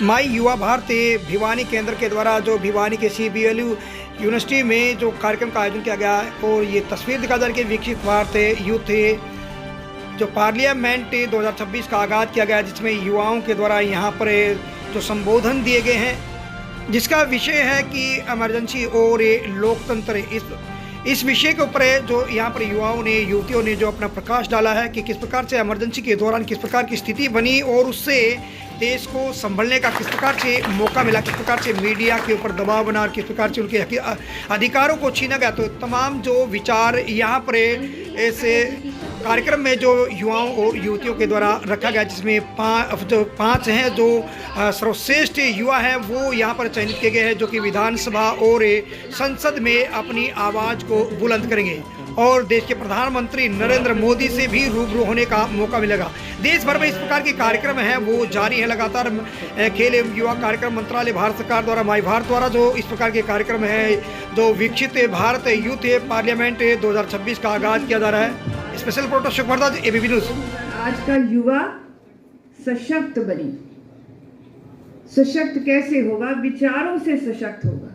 माई युवा भारत भिवानी केंद्र के द्वारा जो भिवानी के CBLU यूनिवर्सिटी में जो कार्यक्रम का आयोजन किया गया है और ये तस्वीर दिखा जा रही है कि विकसित भारत यूथ जो पार्लियामेंट 2026 का आगाज़ किया गया, जिसमें युवाओं के द्वारा यहाँ पर जो संबोधन दिए गए हैं, जिसका विषय है कि इमरजेंसी और लोकतंत्र। इस विषय के ऊपर जो यहाँ पर युवाओं ने, युवतियों ने जो अपना प्रकाश डाला है कि किस प्रकार से इमरजेंसी के दौरान किस प्रकार की स्थिति बनी और उससे देश को संभलने का किस प्रकार से मौका मिला, किस प्रकार से मीडिया के ऊपर दबाव बना और किस प्रकार से उनके अधिकारों को छीना गया। तो तमाम जो विचार यहाँ पर ऐसे कार्यक्रम में जो युवाओं और युवतियों के द्वारा रखा गया, जिसमें पाँच हैं जो सर्वश्रेष्ठ युवा हैं वो यहाँ पर चयनित किए गए हैं, जो कि विधानसभा और संसद में अपनी आवाज़ को बुलंद करेंगे और देश के प्रधानमंत्री नरेंद्र मोदी से भी रूबरू होने का मौका मिलेगा। देश भर में इस प्रकार के कार्यक्रम हैं वो जारी है लगातार। खेल एवं युवा कार्यक्रम मंत्रालय भारत सरकार द्वारा माई भारत द्वारा जो इस प्रकार के कार्यक्रम है, जो विकसित भारत यूथ पार्लियामेंट 2026 का आगाज़ किया जा रहा है। Special report Ashok Bhardwaj, ABP news. आज का युवा सशक्त बने। सशक्त कैसे होगा? विचारों से सशक्त होगा।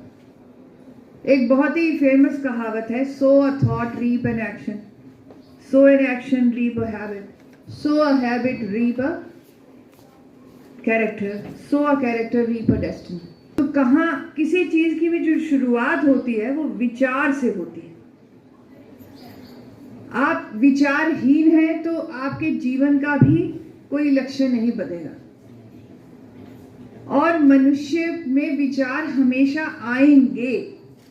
एक बहुत ही फेमस कहावत है, so a thought reap an action, so an action reap a habit, so a habit reap a character, so a character reap a destiny. तो कहाँ किसी चीज की भी जो शुरुआत होती है वो विचार से होती है। आप विचारहीन हैं तो आपके जीवन का भी कोई लक्ष्य नहीं बनेगा। और मनुष्य में विचार हमेशा आएंगे।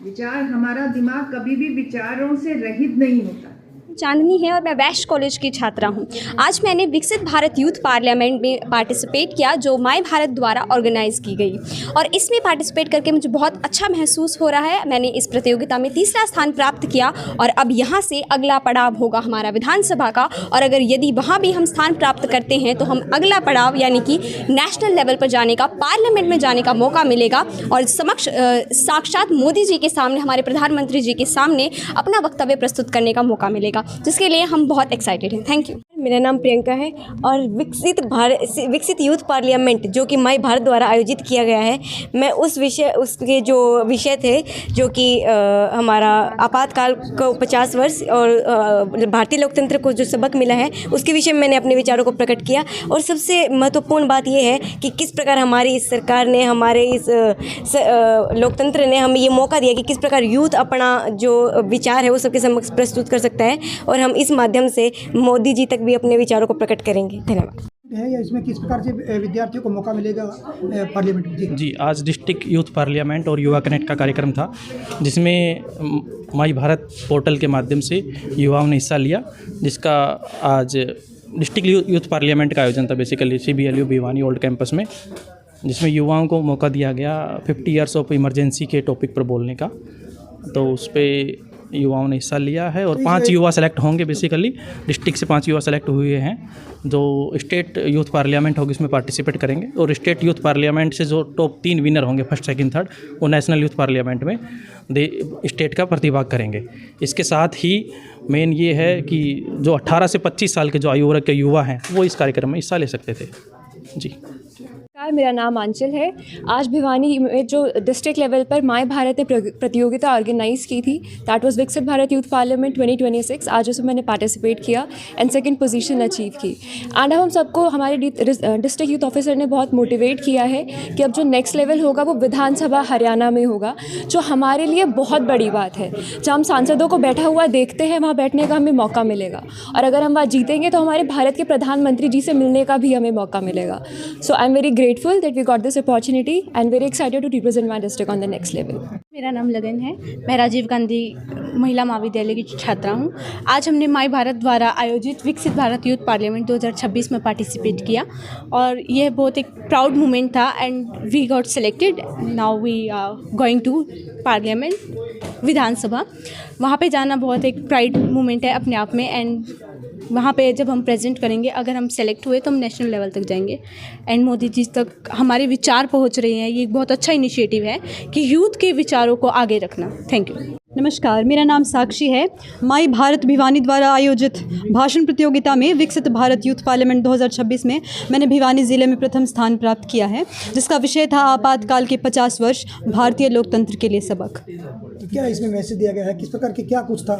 विचार, हमारा दिमाग कभी भी विचारों से रहित नहीं होता। चांदनी है और मैं वैश्य कॉलेज की छात्रा हूँ। आज मैंने विकसित भारत यूथ पार्लियामेंट में पार्टिसिपेट किया, जो माई भारत द्वारा ऑर्गेनाइज़ की गई, और इसमें पार्टिसिपेट करके मुझे बहुत अच्छा महसूस हो रहा है। मैंने इस प्रतियोगिता में 3रा स्थान प्राप्त किया और अब यहाँ से अगला पड़ाव होगा हमारा विधानसभा का, और अगर यदि वहाँ भी हम स्थान प्राप्त करते हैं तो हम अगला पड़ाव यानी कि नेशनल लेवल पर जाने का, पार्लियामेंट में जाने का मौका मिलेगा और साक्षात मोदी जी के सामने, हमारे प्रधानमंत्री जी के सामने अपना वक्तव्य प्रस्तुत करने का मौका मिलेगा, जिसके लिए हम बहुत एक्साइटेड हैं। Thank you. मेरा नाम प्रियंका है और विकसित यूथ पार्लियामेंट जो कि माई भारत द्वारा आयोजित किया गया है, मैं उसके जो विषय थे, जो कि हमारा आपातकाल को 50 वर्ष और भारतीय लोकतंत्र को जो सबक मिला है, उसके विषय में मैंने अपने विचारों को प्रकट किया। और सबसे महत्वपूर्ण बात यह है कि किस प्रकार हमारी इस सरकार ने, हमारे इस लोकतंत्र ने हमें ये मौका दिया कि किस प्रकार यूथ अपना जो विचार है वो सबके समक्ष प्रस्तुत कर सकता है, और हम इस माध्यम से मोदी जी तक भी अपने विचारों को प्रकट करेंगे। धन्यवाद। है या इसमें किस प्रकार से विद्यार्थियों को मौका मिलेगा पार्लियामेंट में? जी, आज डिस्ट्रिक्ट यूथ पार्लियामेंट और युवा कनेक्ट का कार्यक्रम था, जिसमें माई भारत पोर्टल के माध्यम से युवाओं ने हिस्सा लिया, जिसका आज डिस्ट्रिक्ट यूथ पार्लियामेंट का आयोजन था basically CBLU Bhiwani old campus में, जिसमें युवाओं को मौका दिया गया 50 ईयर्स ऑफ इमरजेंसी के टॉपिक पर बोलने का। तो उस पर युवाओं ने हिस्सा लिया है और 5 युवा सेलेक्ट होंगे। बेसिकली डिस्ट्रिक्ट से 5 युवा सेलेक्ट हुए हैं जो स्टेट यूथ पार्लियामेंट होगी उसमें पार्टिसिपेट करेंगे, और स्टेट यूथ पार्लियामेंट से जो टॉप 3 विनर होंगे, फर्स्ट सेकंड थर्ड, वो नेशनल यूथ पार्लियामेंट में स्टेट का प्रतिभाग करेंगे। इसके साथ ही मेन ये है कि जो 18 से 25 साल के जो आयु वर्ग के युवा हैं वो इस कार्यक्रम में हिस्सा ले सकते थे। जी, मेरा नाम आंचल है। आज भिवानी में जो डिस्ट्रिक्ट लेवल पर माई भारत ने प्रतियोगिता ऑर्गेनाइज़ की थी, दैट वाज विकसित भारत यूथ पार्लियामेंट 2026। आज उसमें मैंने पार्टिसिपेट किया एंड 2nd पोजीशन अचीव की। एंड हम सबको, हमारे डिस्ट्रिक्ट यूथ ऑफिसर ने बहुत मोटिवेट किया है कि अब जो नेक्स्ट लेवल होगा वो विधानसभा हरियाणा में होगा, जो हमारे लिए बहुत बड़ी बात है। जब हम सांसदों को बैठा हुआ देखते हैं, वहाँ बैठने का हमें मौका मिलेगा, और अगर हम वहाँ जीतेंगे तो हमारे भारत के प्रधानमंत्री जी से मिलने का भी हमें मौका मिलेगा। So I am very grateful that we got this opportunity and very excited to represent my district on the next level. मेरा नाम लगन है, मैं राजीव गांधी महिला महाविद्यालय की छात्रा हूँ। आज हमने माई भारत द्वारा आयोजित विकसित भारत यूथ पार्लियामेंट 2026 में पार्टिसिपेट किया, और यह बहुत एक प्राउड मोमेंट था and we got selected. Now we are going to parliament, Vidhan Sabha. वहाँ पे जाना बहुत एक प्राइड मोमेंट है अपने आप में, एंड वहाँ पे जब हम प्रेजेंट करेंगे, अगर हम सेलेक्ट हुए तो हम नेशनल लेवल तक जाएंगे एंड मोदी जी तक हमारे विचार पहुँच रहे हैं। ये एक बहुत अच्छा इनिशिएटिव है कि यूथ के विचारों को आगे रखना। Thank you. नमस्कार, मेरा नाम साक्षी है। माई भारत भिवानी द्वारा आयोजित भाषण प्रतियोगिता में विकसित भारत यूथ पार्लियामेंट 2026 में मैंने भिवानी ज़िले में प्रथम स्थान प्राप्त किया है, जिसका विषय था आपातकाल के 50 वर्ष भारतीय लोकतंत्र के लिए सबक। क्या इसमें मैसेज दिया गया है, किस प्रकार के क्या कुछ था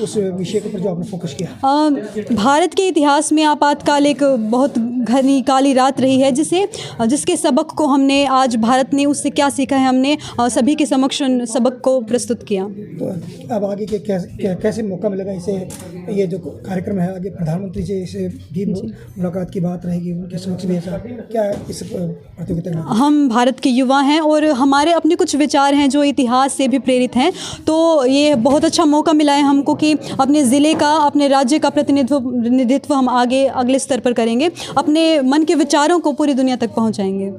उस विषय के ऊपर जो आपने फोकस किया? भारत के इतिहास में आपातकाल एक बहुत घनी काली रात रही है, जिसके सबक को हमने आज भारत ने उससे क्या सीखा है, हमने सभी के समक्ष उन सबक को प्रस्तुत किया। तो अब आगे के कैसे मौका मिलेगा इसे, ये जो कार्यक्रम है आगे प्रधानमंत्री जी से भी मुलाकात की बात रहेगी, उनके समक्ष भी ऐसा क्या इस प्रतियोगिता में? हम भारत के युवा हैं और हमारे अपने कुछ विचार हैं जो इतिहास से भी प्रेरित हैं, तो ये बहुत अच्छा मौका मिला है हमको कि अपने ज़िले का, अपने राज्य का प्रतिनिधित्व हम आगे अगले स्तर पर करेंगे, अपने मन के विचारों को पूरी दुनिया तक पहुँचाएंगे।